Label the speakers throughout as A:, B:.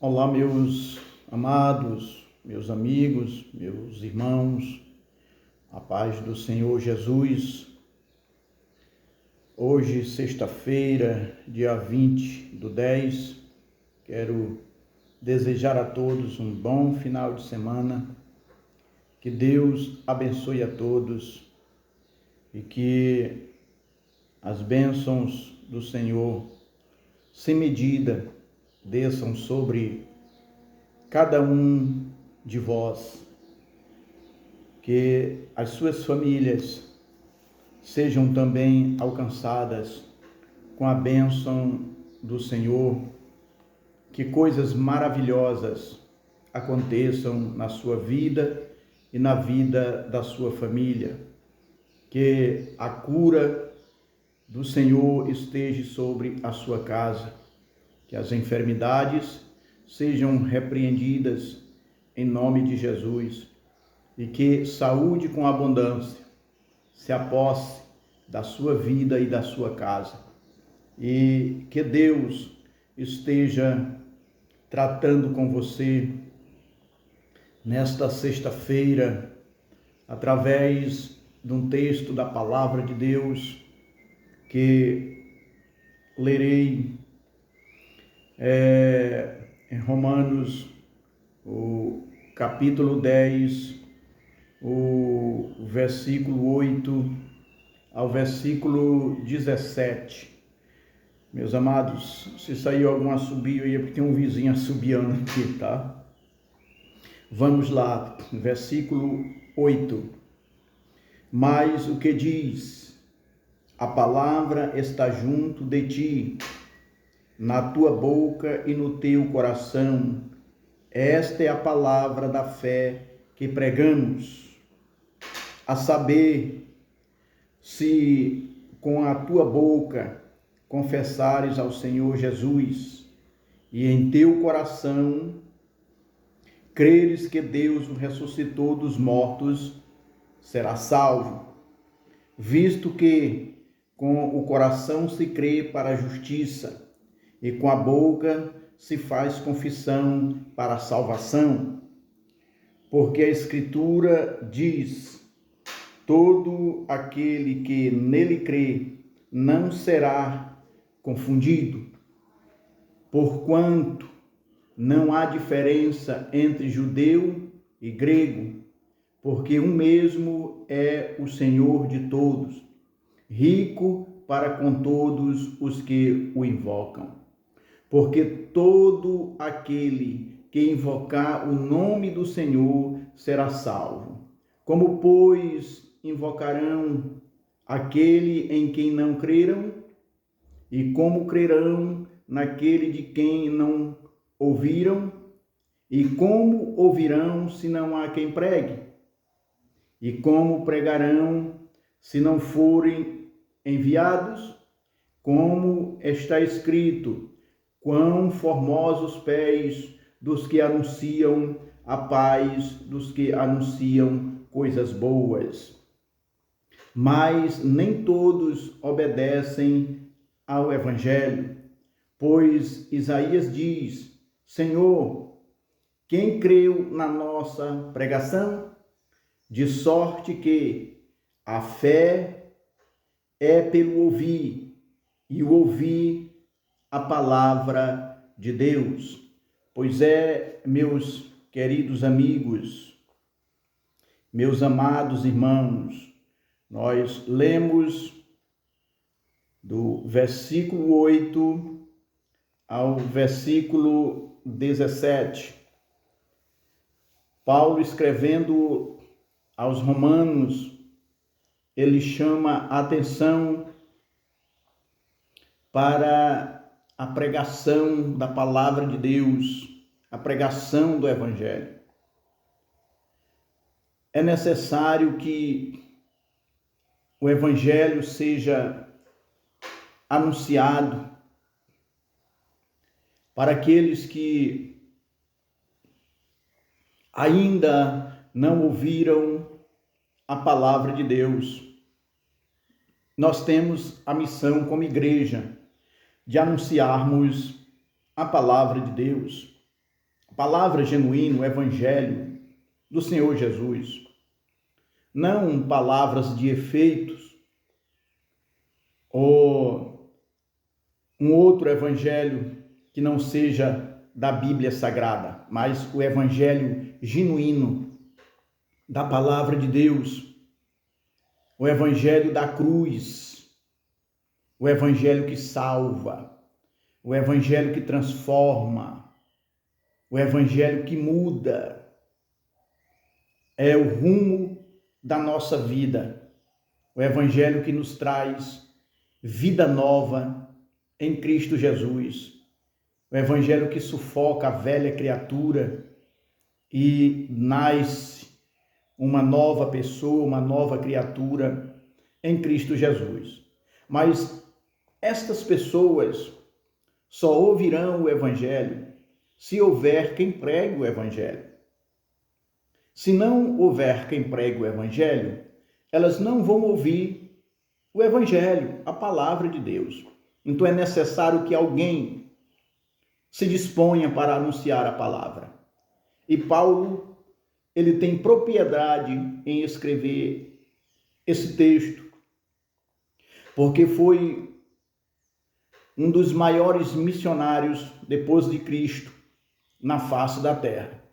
A: Olá, meus amados, meus amigos, meus irmãos, a paz do Senhor Jesus. Hoje, sexta-feira, dia 20/10, quero desejar a todos um bom final de semana, que Deus abençoe a todos e que as bênçãos do Senhor, sem medida, desçam sobre cada um de vós, que as suas famílias sejam também alcançadas com a bênção do Senhor, que coisas maravilhosas aconteçam na sua vida e na vida da sua família, que a cura do Senhor esteja sobre a sua casa, que as enfermidades sejam repreendidas em nome de Jesus e que saúde com abundância se aposse da sua vida e da sua casa, e que Deus esteja tratando com você nesta sexta-feira através de um texto da palavra de Deus que lerei em Romanos, o capítulo 10, o versículo 8 ao versículo 17. Meus amados, se saiu algum assobio aí é porque tem um vizinho assobiando aqui, tá? Vamos lá, versículo 8. Mas o que diz? A palavra está junto de ti, na tua boca e no teu coração. Esta é a palavra da fé que pregamos, a saber, se com a tua boca confessares ao Senhor Jesus e em teu coração creres que Deus o ressuscitou dos mortos, serás salvo, visto que com o coração se crê para a justiça e com a boca se faz confissão para a salvação. Porque a Escritura diz: todo aquele que nele crê não será confundido, porquanto não há diferença entre judeu e grego, porque um mesmo é o Senhor de todos, rico para com todos os que o invocam. Porque todo aquele que invocar o nome do Senhor será salvo. Como, pois, invocarão aquele em quem não creram? E como crerão naquele de quem não ouviram? E como ouvirão se não há quem pregue? E como pregarão se não forem enviados? Como está escrito: quão formosos pés dos que anunciam a paz, dos que anunciam coisas boas. Mas nem todos obedecem ao Evangelho, pois Isaías diz: Senhor, quem creu na nossa pregação? De sorte que a fé é pelo ouvir, e o ouvir a palavra de Deus. Pois meus queridos amigos, meus amados irmãos, nós lemos do versículo 8 ao versículo 17. Paulo, escrevendo aos Romanos, ele chama a atenção para a pregação da palavra de Deus, a pregação do Evangelho. É necessário que o Evangelho seja anunciado para aqueles que ainda não ouviram a palavra de Deus. Nós temos a missão como igreja de anunciarmos a palavra de Deus. palavra genuína, o evangelho do Senhor Jesus. Não palavras de efeitos ou um outro evangelho que não seja da Bíblia Sagrada, mas o evangelho genuíno da palavra de Deus, o evangelho da cruz, o evangelho que salva, o evangelho que transforma, o evangelho que muda. É o rumo da nossa vida, o evangelho que nos traz vida nova em Cristo Jesus, o evangelho que sufoca a velha criatura e nasce uma nova pessoa, uma nova criatura em Cristo Jesus. Mas estas pessoas só ouvirão o evangelho se houver quem pregue o evangelho. Se não houver quem pregue o evangelho, elas não vão ouvir o evangelho, a palavra de Deus. Então é necessário que alguém se disponha para anunciar a palavra. E Paulo, ele tem propriedade em escrever esse texto, porque foi um dos maiores missionários depois de Cristo na face da terra.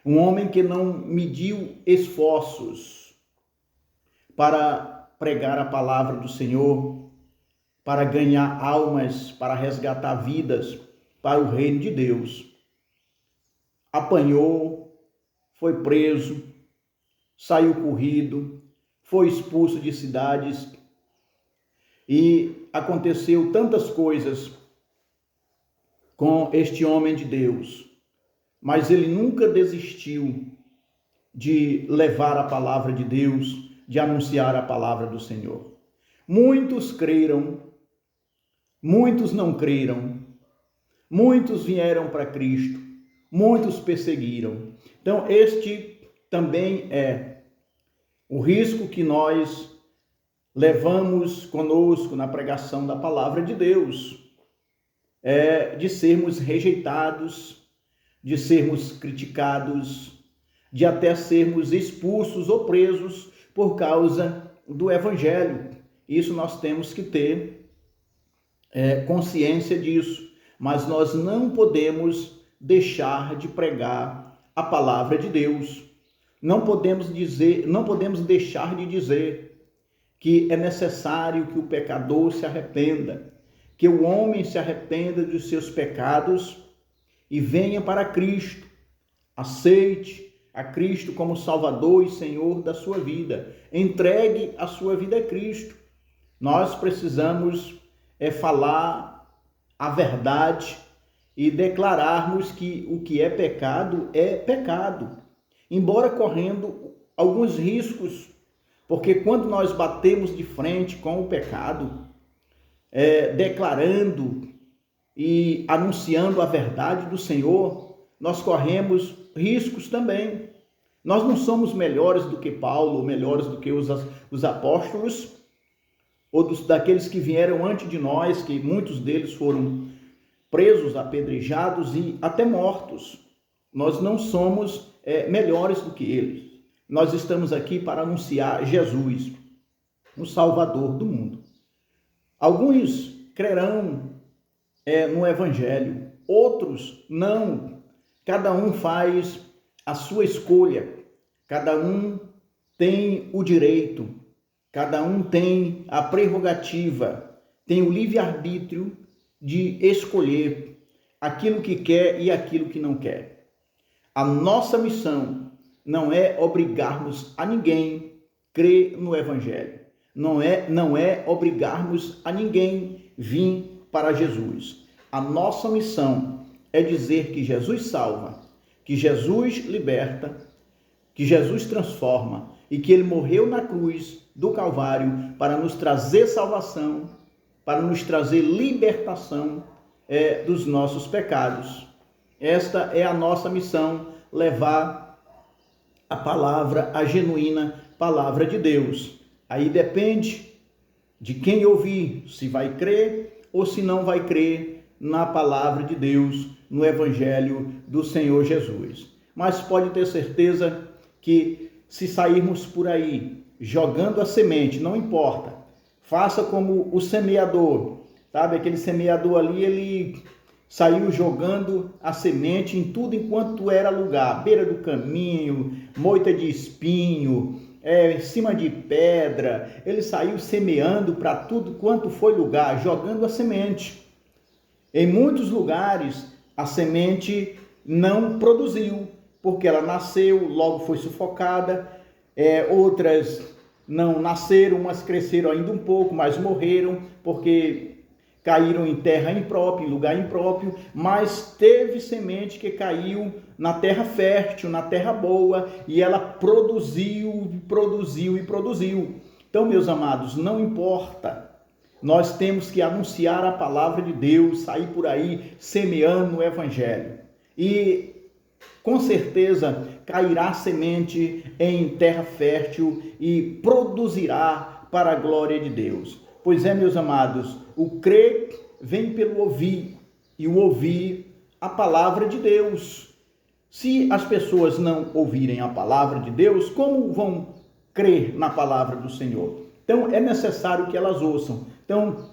A: Um homem que não mediu esforços para pregar a palavra do Senhor, para ganhar almas, para resgatar vidas para o reino de Deus. Apanhou, foi preso, saiu corrido, foi expulso de cidades e aconteceu tantas coisas com este homem de Deus. Mas ele nunca desistiu de levar a palavra de Deus, de anunciar a palavra do Senhor. Muitos creram, muitos não creram, muitos vieram para Cristo, muitos perseguiram. Então, este também é o risco que nós levamos conosco na pregação da palavra de Deus, de sermos rejeitados, de sermos criticados, de até sermos expulsos ou presos por causa do evangelho. Isso nós temos que ter consciência disso, mas nós não podemos deixar de pregar a palavra de Deus. Não podemos deixar de dizer que é necessário que o pecador se arrependa, que o homem se arrependa dos seus pecados e venha para Cristo, aceite a Cristo como Salvador e Senhor da sua vida, entregue a sua vida a Cristo. Nós precisamos falar a verdade e declararmos que o que é pecado, embora correndo alguns riscos, porque quando nós batemos de frente com o pecado, declarando e anunciando a verdade do Senhor, nós corremos riscos também. Nós não somos melhores do que Paulo, melhores do que os apóstolos, ou daqueles que vieram antes de nós, que muitos deles foram presos, apedrejados e até mortos. Nós não somos melhores do que eles. Nós estamos aqui para anunciar Jesus, o Salvador do mundo. Alguns crerão no Evangelho, outros não. Cada um faz a sua escolha, cada um tem o direito, cada um tem a prerrogativa, tem o livre-arbítrio de escolher aquilo que quer e aquilo que não quer. A nossa missão não é obrigarmos a ninguém a crer no Evangelho, não é obrigarmos a ninguém a vir para Jesus. A nossa missão é dizer que Jesus salva, que Jesus liberta, que Jesus transforma e que ele morreu na cruz do Calvário para nos trazer salvação, para nos trazer libertação dos nossos pecados. Esta é a nossa missão, levar a palavra, a genuína palavra de Deus. Aí depende de quem ouvir, se vai crer ou se não vai crer na palavra de Deus, no Evangelho do Senhor Jesus. Mas pode ter certeza que se sairmos por aí jogando a semente, não importa, faça como o semeador, sabe? Aquele semeador ali, ele saiu jogando a semente em tudo enquanto era lugar, beira do caminho, moita de espinho, em cima de pedra, ele saiu semeando para tudo quanto foi lugar, jogando a semente. Em muitos lugares, a semente não produziu, porque ela nasceu, logo foi sufocada, outras não nasceram, umas cresceram ainda um pouco, mas morreram, porque caíram em terra imprópria, em lugar impróprio, mas teve semente que caiu na terra fértil, na terra boa, e ela produziu. Então, meus amados, não importa, nós temos que anunciar a palavra de Deus, sair por aí semeando o Evangelho. E com certeza cairá semente em terra fértil e produzirá para a glória de Deus. Pois é, meus amados, o crer vem pelo ouvir, e o ouvir a palavra de Deus. Se as pessoas não ouvirem a palavra de Deus, como vão crer na palavra do Senhor? Então, é necessário que elas ouçam. Então,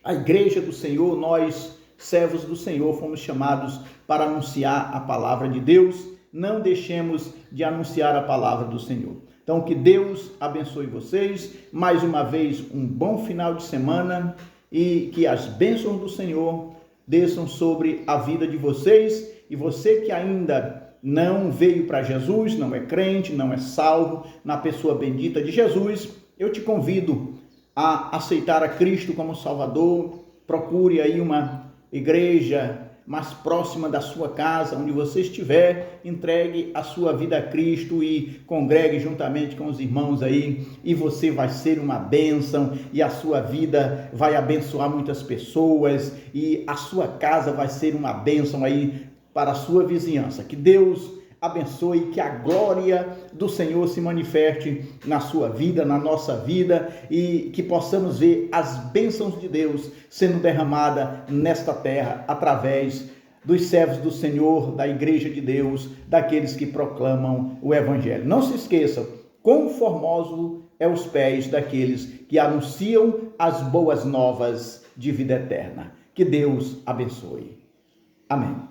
A: a igreja do Senhor, nós, servos do Senhor, fomos chamados para anunciar a palavra de Deus. Não deixemos de anunciar a palavra do Senhor. Então, que Deus abençoe vocês. Mais uma vez, um bom final de semana e que as bênçãos do Senhor desçam sobre a vida de vocês. E você que ainda não veio para Jesus, não é crente, não é salvo na pessoa bendita de Jesus, eu te convido a aceitar a Cristo como Salvador. Procure aí uma igreja mais próxima da sua casa, onde você estiver, entregue a sua vida a Cristo e congregue juntamente com os irmãos aí, e você vai ser uma bênção, e a sua vida vai abençoar muitas pessoas, e a sua casa vai ser uma bênção aí para a sua vizinhança. Que Deus abençoe, que a glória do Senhor se manifeste na sua vida, na nossa vida, e que possamos ver as bênçãos de Deus sendo derramada nesta terra através dos servos do Senhor, da igreja de Deus, daqueles que proclamam o Evangelho. Não se esqueçam, quão formoso é os pés daqueles que anunciam as boas novas de vida eterna. Que Deus abençoe. Amém.